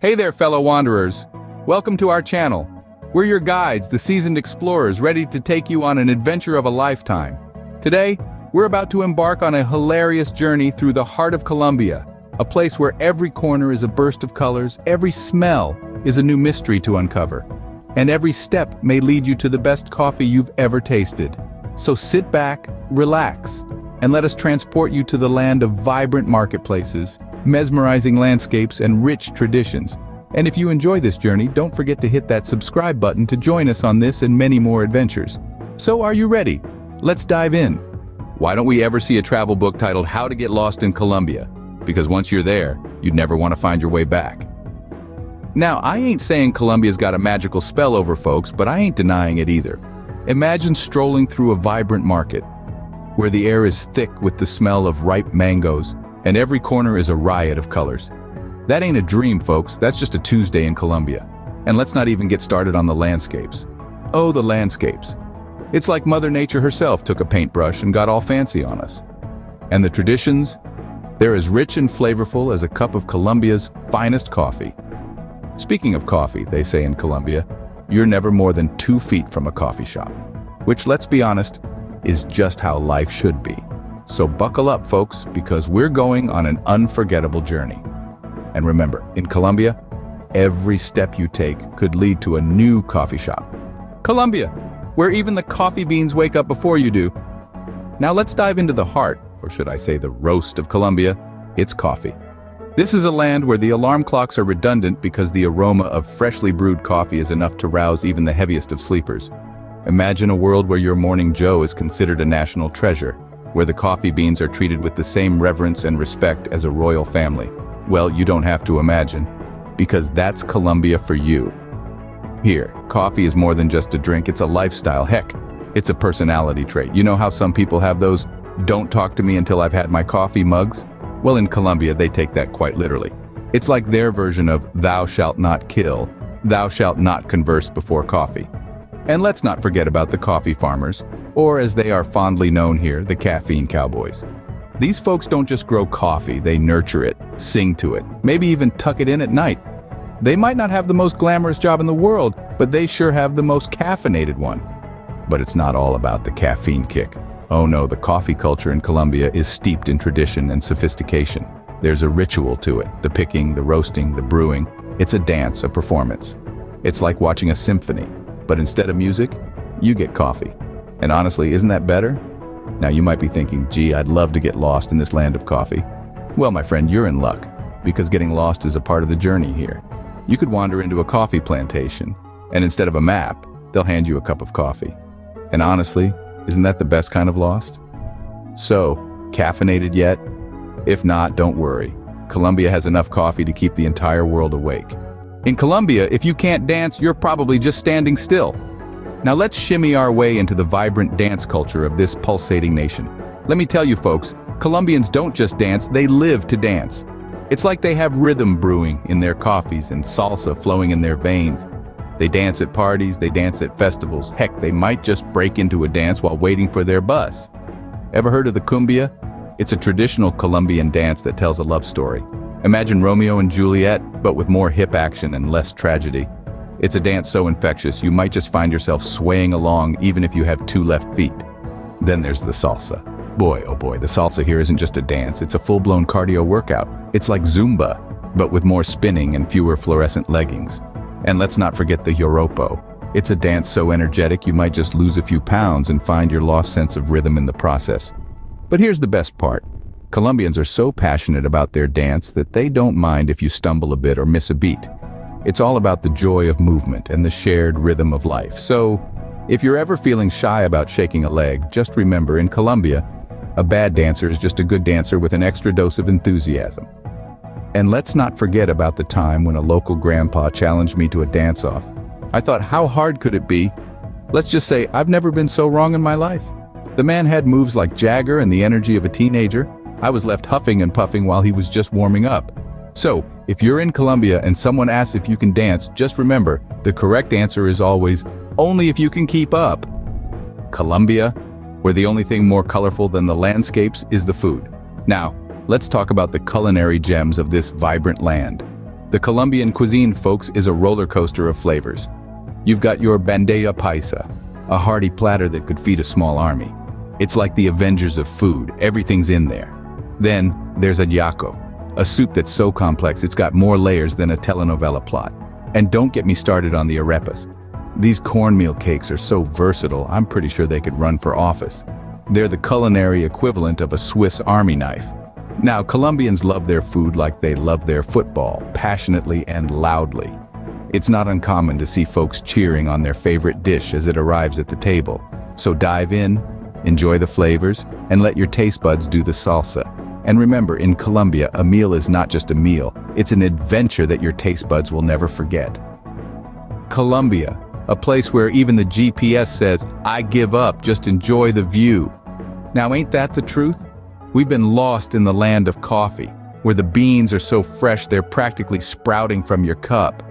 Hey there, fellow wanderers. Welcome to our channel. We're your guides, the seasoned explorers, ready to take you on an adventure of a lifetime. Today, we're about to embark on a hilarious journey through the heart of Colombia, a place where every corner is a burst of colors, every smell is a new mystery to uncover, and every step may lead you to the best coffee you've ever tasted. So sit back, relax, and let us transport you to the land of vibrant marketplaces, mesmerizing landscapes, and rich traditions. And if you enjoy this journey, don't forget to hit that subscribe button to join us on this and many more adventures. So are you ready? Let's dive in. Why don't we ever see a travel book titled How to Get Lost in Colombia? Because once you're there, you'd never want to find your way back. Now, I ain't saying Colombia's got a magical spell over folks, but I ain't denying it either. Imagine strolling through a vibrant market, where the air is thick with the smell of ripe mangoes, and every corner is a riot of colors. That ain't a dream, folks, that's just a Tuesday in Colombia. And let's not even get started on the landscapes. Oh, the landscapes. It's like Mother Nature herself took a paintbrush and got all fancy on us. And the traditions? They're as rich and flavorful as a cup of Colombia's finest coffee. Speaking of coffee, they say in Colombia, you're never more than 2 feet from a coffee shop. Which, let's be honest, is just how life should be. So buckle up, folks, because we're going on an unforgettable journey. And remember, in Colombia, every step you take could lead to a new coffee shop. Colombia, where even the coffee beans wake up before you do. Now let's dive into the heart, or should I say the roast of Colombia. It's coffee. This is a land where the alarm clocks are redundant because the aroma of freshly brewed coffee is enough to rouse even the heaviest of sleepers. Imagine a world where your morning joe is considered a national treasure, where the coffee beans are treated with the same reverence and respect as a royal family. Well, you don't have to imagine, because that's Colombia for you. Here, coffee is more than just a drink, it's a lifestyle. Heck, it's a personality trait. You know how some people have those "don't talk to me until I've had my coffee" mugs? Well, in Colombia, they take that quite literally. It's like their version of "thou shalt not kill, thou shalt not converse before coffee." And let's not forget about the coffee farmers, or as they are fondly known here, the caffeine cowboys. These folks don't just grow coffee, they nurture it, sing to it, maybe even tuck it in at night. They might not have the most glamorous job in the world, but they sure have the most caffeinated one. But it's not all about the caffeine kick. Oh no, the coffee culture in Colombia is steeped in tradition and sophistication. There's a ritual to it, the picking, the roasting, the brewing. It's a dance, a performance. It's like watching a symphony, but instead of music, you get coffee. And honestly, isn't that better? Now you might be thinking, gee, I'd love to get lost in this land of coffee. Well, my friend, you're in luck, because getting lost is a part of the journey here. You could wander into a coffee plantation, and instead of a map, they'll hand you a cup of coffee. And honestly, isn't that the best kind of lost? So, caffeinated yet? If not, don't worry. Colombia has enough coffee to keep the entire world awake. In Colombia, if you can't dance, you're probably just standing still. Now let's shimmy our way into the vibrant dance culture of this pulsating nation. Let me tell you folks, Colombians don't just dance, they live to dance. It's like they have rhythm brewing in their coffees and salsa flowing in their veins. They dance at parties, they dance at festivals. Heck, they might just break into a dance while waiting for their bus. Ever heard of the cumbia? It's a traditional Colombian dance that tells a love story. Imagine Romeo and Juliet, but with more hip action and less tragedy. It's a dance so infectious, you might just find yourself swaying along even if you have 2 left feet. Then there's the salsa. Boy, oh boy, the salsa here isn't just a dance, it's a full-blown cardio workout. It's like Zumba, but with more spinning and fewer fluorescent leggings. And let's not forget the Yoropo. It's a dance so energetic you might just lose a few pounds and find your lost sense of rhythm in the process. But here's the best part. Colombians are so passionate about their dance that they don't mind if you stumble a bit or miss a beat. It's all about the joy of movement and the shared rhythm of life. So, if you're ever feeling shy about shaking a leg, just remember, in Colombia, a bad dancer is just a good dancer with an extra dose of enthusiasm. And let's not forget about the time when a local grandpa challenged me to a dance-off. I thought, how hard could it be? Let's just say, I've never been so wrong in my life. The man had moves like Jagger and the energy of a teenager. I was left huffing and puffing while he was just warming up. So, if you're in Colombia and someone asks if you can dance, just remember, the correct answer is always, only if you can keep up. Colombia, where the only thing more colorful than the landscapes is the food. Now, let's talk about the culinary gems of this vibrant land. The Colombian cuisine, folks, is a roller coaster of flavors. You've got your bandeja paisa, a hearty platter that could feed a small army. It's like the Avengers of food, everything's in there. Then there's ajiaco, a soup that's so complex it's got more layers than a telenovela plot. And don't get me started on the arepas. These cornmeal cakes are so versatile, I'm pretty sure they could run for office. They're the culinary equivalent of a Swiss Army knife. Now, Colombians love their food like they love their football, passionately and loudly. It's not uncommon to see folks cheering on their favorite dish as it arrives at the table. So dive in, enjoy the flavors, and let your taste buds do the salsa. And remember, in Colombia, a meal is not just a meal, it's an adventure that your taste buds will never forget. Colombia, a place where even the GPS says, "I give up, just enjoy the view." Now, ain't that the truth? We've been lost in the land of coffee, where the beans are so fresh they're practically sprouting from your cup.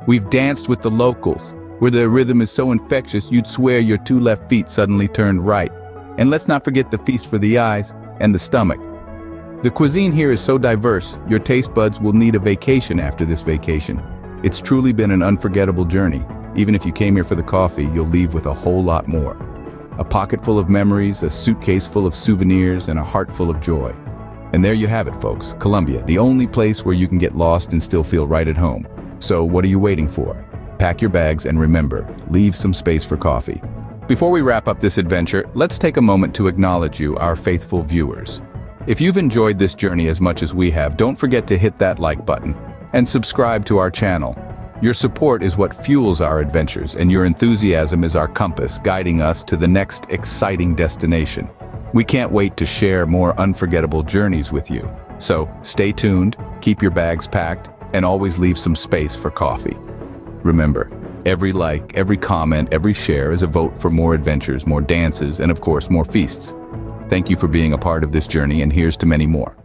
We've danced with the locals, where the rhythm is so infectious you'd swear your two left feet suddenly turned right. And let's not forget the feast for the eyes and the stomach. The cuisine here is so diverse, your taste buds will need a vacation after this vacation. It's truly been an unforgettable journey. Even if you came here for the coffee, you'll leave with a whole lot more. A pocket full of memories, a suitcase full of souvenirs, and a heart full of joy. And there you have it, folks. Colombia, the only place where you can get lost and still feel right at home. So what are you waiting for? Pack your bags and remember, leave some space for coffee. Before we wrap up this adventure, let's take a moment to acknowledge you, our faithful viewers. If you've enjoyed this journey as much as we have, don't forget to hit that like button and subscribe to our channel. Your support is what fuels our adventures, and your enthusiasm is our compass, guiding us to the next exciting destination. We can't wait to share more unforgettable journeys with you. So stay tuned, keep your bags packed, and always leave some space for coffee. Remember, every like, every comment, every share is a vote for more adventures, more dances, and of course, more feasts. Thank you for being a part of this journey, and here's to many more.